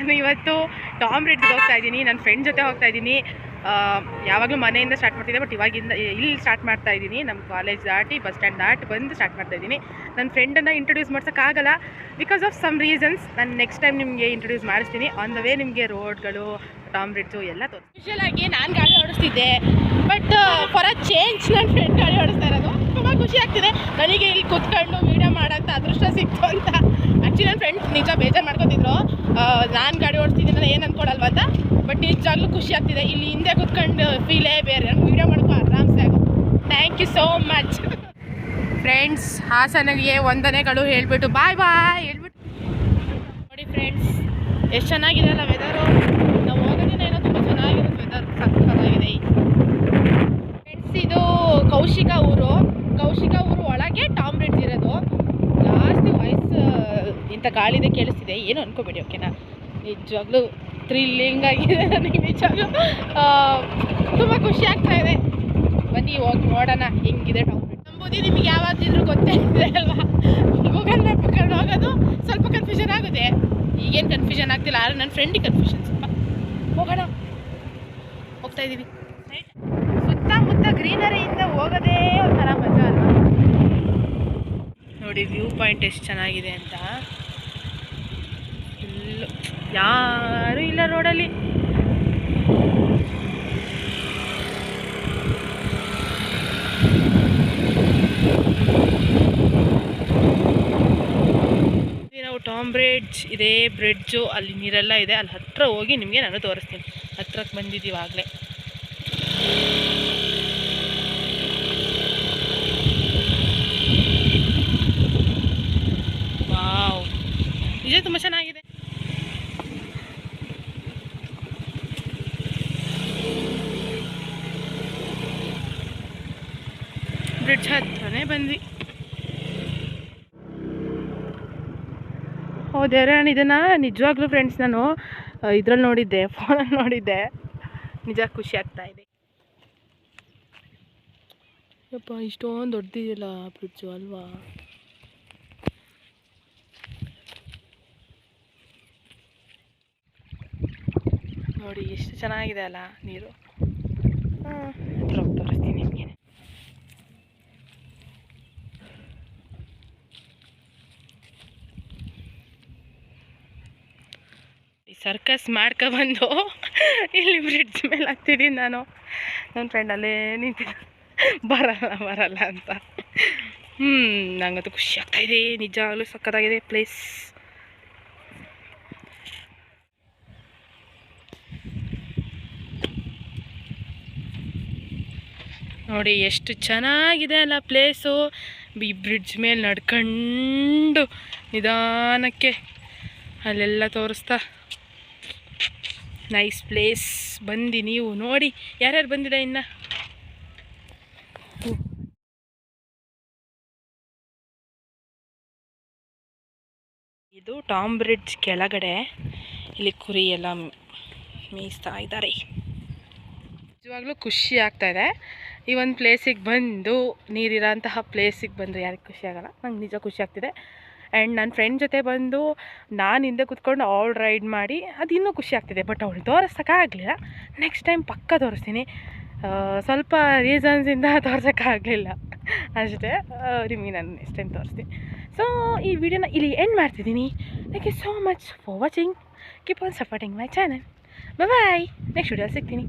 ನಾನು ಇವತ್ತು ಟಾಮ್ ರಿಡ್ಜ್ಗೆ ಹೋಗ್ತಾ ಇದ್ದೀನಿ. ನನ್ನ ಫ್ರೆಂಡ್ ಜೊತೆ ಹೋಗ್ತಾ ಇದ್ದೀನಿ. ಯಾವಾಗಲೂ ಮನೆಯಿಂದ ಸ್ಟಾರ್ಟ್ ಮಾಡ್ತಿದ್ದೆ, ಬಟ್ ಇವಾಗಿಂದ ಇಲ್ಲಿ ಸ್ಟಾರ್ಟ್ ಮಾಡ್ತಾ ಇದ್ದೀನಿ. ನಮ್ಮ ಕಾಲೇಜ್ ದಾಟಿ ಬಸ್ ಸ್ಟ್ಯಾಂಡ್ ದಾಟಿ ಬಂದು ಸ್ಟಾರ್ಟ್ ಮಾಡ್ತಾ ಇದ್ದೀನಿ. ನನ್ನ ಫ್ರೆಂಡನ್ನು ಇಂಟ್ರೊಡ್ಯೂಸ್ ಮಾಡ್ಸೋಕ್ಕಾಗಲ್ಲ ಬಿಕಾಸ್ ಆಫ್ ಸಮ್ ರೀಸನ್ಸ್. ನಾನು ನೆಕ್ಸ್ಟ್ ಟೈಮ್ ನಿಮಗೆ ಇಂಟ್ರೊಡ್ಯೂಸ್ ಮಾಡಿಸ್ತೀನಿ. ಆನ್ ದ ವೇ ನಿಮಗೆ ರೋಡ್ಗಳು, ಟಾಮ್ ರಿಡ್ಜು ಎಲ್ಲ ತೋರಿಸ್ತೀನಿ. ಯೂಶುವಲಾಗಿ ನಾನು ಗಾಡಿ ಓಡಿಸ್ತಿದ್ದೆ, ಬಟ್ ಫಾರ್ ಅ ಚೇಂಜ್ ನನ್ನ ಫ್ರೆಂಡ್ ಗಾಡಿ ಓಡಿಸ್ತಾ ಇರೋದು. ತುಂಬ ಖುಷಿ ಆಗ್ತಿದೆ ನನಗೆ ಇಲ್ಲಿ ಕೂತ್ಕೊಂಡು ವೀಡಿಯೋ ಮಾಡೋಂಥ ಅದೃಷ್ಟ ಸಿಕ್ತು ಅಂತ. ಆ್ಯಕ್ಚುಲಿ ನನ್ನ ಫ್ರೆಂಡ್ಸ್ ನಿಜ ಬೇಜಾರು ಮಾಡ್ಕೊತಿದ್ರು, ನಾನು ಗಾಡಿ ಓಡಿಸ್ತಿದ್ದೀನಲ್ಲ ಏನು ಅಂದ್ಕೊಡಲ್ವ ಅಂತ. ಬಟ್ ನಿಜವಾಗ್ಲೂ ಖುಷಿ ಆಗ್ತಿದೆ. ಇಲ್ಲಿ ಹಿಂದೆ ಕೂತ್ಕೊಂಡು ಫೀಲೇ ಬೇರೆ. ನಂಗೆ ವೀಡಿಯೋ ಮಾಡ್ಕೊ ಆರಾಮ್ಸೆ ಆಗುತ್ತೆ. Thank you so much friends. ಹಾಸನಿಗೆ ವಂದನೆಗಳು ಹೇಳ್ಬಿಟ್ಟು ಬಾಯ್ ಬಾಯ್ ಹೇಳ್ಬಿಟ್ಟು. ನೋಡಿ ಫ್ರೆಂಡ್ಸ್, ಎಷ್ಟು ಚೆನ್ನಾಗಿದೆ ಅಲ್ಲ ವೆದರು. ನಾವು ಹೋಗೋದಿನ ಏನೋ ತುಂಬ ಚೆನ್ನಾಗಿರುತ್ತೆ ವೆದರ್, ಸಕ್ಕತ್ತಾಗಿದೆ. ಫ್ರೆಂಡ್ಸ್, ಇದು ಕೌಶಿಕ ಊರು ಒಳಗೆ ಟಾಮ್ ರಿಡ್ಜ್ ಇರೋದು. ಜಾಸ್ತಿ ವಾಯ್ಸ್ ಇಂಥ ಗಾಳಿದೆ ಕೇಳಿಸ್ತಿದೆ, ಏನು ಅನ್ಕೋಬೇಡಿ ಓಕೆನಾ. ನಿಜವಾಗ್ಲೂ ಥ್ರಿಲ್ಲಿಂಗ್ ಆಗಿದೆ ನನಗೆ. ನಿಜವಾಗ್ಲೂ ತುಂಬ ಖುಷಿ ಆಗ್ತಾ ಇದೆ. ಬನ್ನಿ ಹೋಗಿ ನೋಡೋಣ ಹೆಂಗಿದೆ ಟಾಮ್ ರಿಡ್ಜ್. ನಂಬುದಿ ನಿಮಗೆ ಯಾವಾಗಿದ್ರೂ ಗೊತ್ತೇ ಇದೆ ಅಲ್ವಾ. ಗೂಗಲ್ ಮ್ಯಾಪ್ ಕರ್ಕೊಂಡು ಹೋಗೋದು ಸ್ವಲ್ಪ ಕನ್ಫ್ಯೂಷನ್ ಆಗುತ್ತೆ. ಈಗೇನು ಕನ್ಫ್ಯೂಷನ್ ಆಗ್ತಿಲ್ಲ, ಆದರೆ ನನ್ನ ಫ್ರೆಂಡಿಗೆ ಕನ್ಫ್ಯೂಷನ್ ಸ್ವಲ್ಪ. ಹೋಗೋಣ, ಹೋಗ್ತಾ ಇದ್ದೀವಿ. ಸುತ್ತಮುತ್ತ ಗ್ರೀನರಿಯಿಂದ ಹೋಗೋದೇ ಒಂಥರ ಮಜಾ ಅಲ್ವಾ. ನೋಡಿ ವ್ಯೂ ಪಾಯಿಂಟ್ ಎಷ್ಟು ಚೆನ್ನಾಗಿದೆ ಅಂತ. ಫುಲ್ಲು ಯಾರೂ ಇಲ್ಲ ರೋಡಲ್ಲಿ. ನಾವು ಟಾಮ್ ಬ್ರಿಡ್ಜ್, ಇದೇ ಬ್ರಿಡ್ಜು, ಅಲ್ಲಿ ನೀರೆಲ್ಲ ಇದೆ. ಅಲ್ಲಿ ಹತ್ತಿರ ಹೋಗಿ ನಿಮಗೆ ನಾನು ತೋರಿಸ್ತೀನಿ. ಹತ್ರಕ್ಕೆ ಬಂದಿದ್ದೀವಿ ಆಗಲೇ. ವಾವ್, ನಿಜ ತುಂಬ ಚೆನ್ನಾಗಿದೆ. ಬ್ರಿಡ್ಜ್ ಹತ್ರನೇ ಬಂದ್ವಿ. ಹೌದೇರ, ಇದನ್ನು ನಿಜವಾಗ್ಲೂ ಫ್ರೆಂಡ್ಸ್ ನಾನು ಇದ್ರಲ್ಲಿ ನೋಡಿದ್ದೆ, ಫೋನಲ್ಲಿ ನೋಡಿದ್ದೆ. ನಿಜ ಖುಷಿ ಆಗ್ತಾ ಇದೆ. ಯಪ್ಪ, ಇಷ್ಟೊಂದು ದೊಡ್ಡದಿದೆಯಲ್ಲ ಬ್ರಿಡ್ಜು ಅಲ್ವಾ. ನೋಡಿ ಎಷ್ಟು ಚೆನ್ನಾಗಿದೆ ಅಲ್ಲ ನೀರು. ತೋರಿಸ್ತೀನಿ ನಿಮಗೆ. ಸರ್ಕಸ್ ಮಾಡ್ಕೊಬಂದು ಇಲ್ಲಿ ಬ್ರಿಡ್ಜ್ ಮೇಲೆ ಹತ್ತಿದ್ದೀನಿ ನಾನು. ನನ್ನ ಫ್ರೆಂಡ್ ಅಲ್ಲೇ ನಿಂತಿದ್ದ, ಬರಲ್ಲ ಅಂತ. ನಂಗಂತೂ ಖುಷಿ ಆಗ್ತಾಯಿದೆ. ನಿಜವಾಗ್ಲೂ ಸಕ್ಕತ್ತಾಗಿದೆ ಪ್ಲೇಸ್. ನೋಡಿ ಎಷ್ಟು ಚೆನ್ನಾಗಿದೆ ಅಲ್ಲ ಪ್ಲೇಸು. ಈ ಬ್ರಿಡ್ಜ್ ಮೇಲೆ ನಡ್ಕೊಂಡು ನಿಧಾನಕ್ಕೆ ಅಲ್ಲೆಲ್ಲ ತೋರಿಸ್ತಾ. Nice place. ಬಂದು ನೀವು ನೋಡಿ. ಯಾರ್ಯಾರು ಬಂದಿದೆ ಇನ್ನು? ಇದು ಟಾಮ್ ಬ್ರಿಡ್ಜ್ ಕೆಳಗಡೆ. ಇಲ್ಲಿ ಕುರಿ ಎಲ್ಲ ಮೇಯಿಸ್ತಾ ಇದ್ದಾರೆ. ನಿಜವಾಗ್ಲೂ ಖುಷಿ ಆಗ್ತಾಯಿದೆ. ಈ ಒಂದು ಪ್ಲೇಸಿಗೆ ಬಂದು, ನೀರಿರೋಂತಹ ಪ್ಲೇಸಿಗೆ ಬಂದು ಯಾರಿಗೆ ಖುಷಿ ಆಗೋಲ್ಲ. ನಂಗೆ ನಿಜ ಖುಷಿ ಆಗ್ತಿದೆ. ಆ್ಯಂಡ್ ನನ್ನ ಫ್ರೆಂಡ್ ಜೊತೆ ಬಂದು ನಾನು ಹಿಂದೆ ಕೂತ್ಕೊಂಡು ಅವಳು ರೈಡ್ ಮಾಡಿ ಅದು ಇನ್ನೂ ಖುಷಿ ಆಗ್ತಿದೆ. ಬಟ್ ಅವಳು ತೋರಿಸೋಕ್ಕಾಗಲಿಲ್ಲ. ನೆಕ್ಸ್ಟ್ ಟೈಮ್ ಪಕ್ಕ ತೋರಿಸ್ತೀನಿ. ಸ್ವಲ್ಪ ರೀಸನ್ಸಿಂದ ತೋರ್ಸೋಕ್ಕಾಗಲಿಲ್ಲ ಅಷ್ಟೇ. ನಿಮಗೆ ನಾನು ನೆಕ್ಸ್ಟ್ ಟೈಮ್ ತೋರಿಸ್ತೀನಿ. ಸೊ ಈ ವಿಡಿಯೋನ ಇಲ್ಲಿ ಎಂಡ್ ಮಾಡ್ತಿದ್ದೀನಿ. Thank you so much for watching. Keep on supporting my channel. Bye. Next video ಸಿಗ್ತೀನಿ.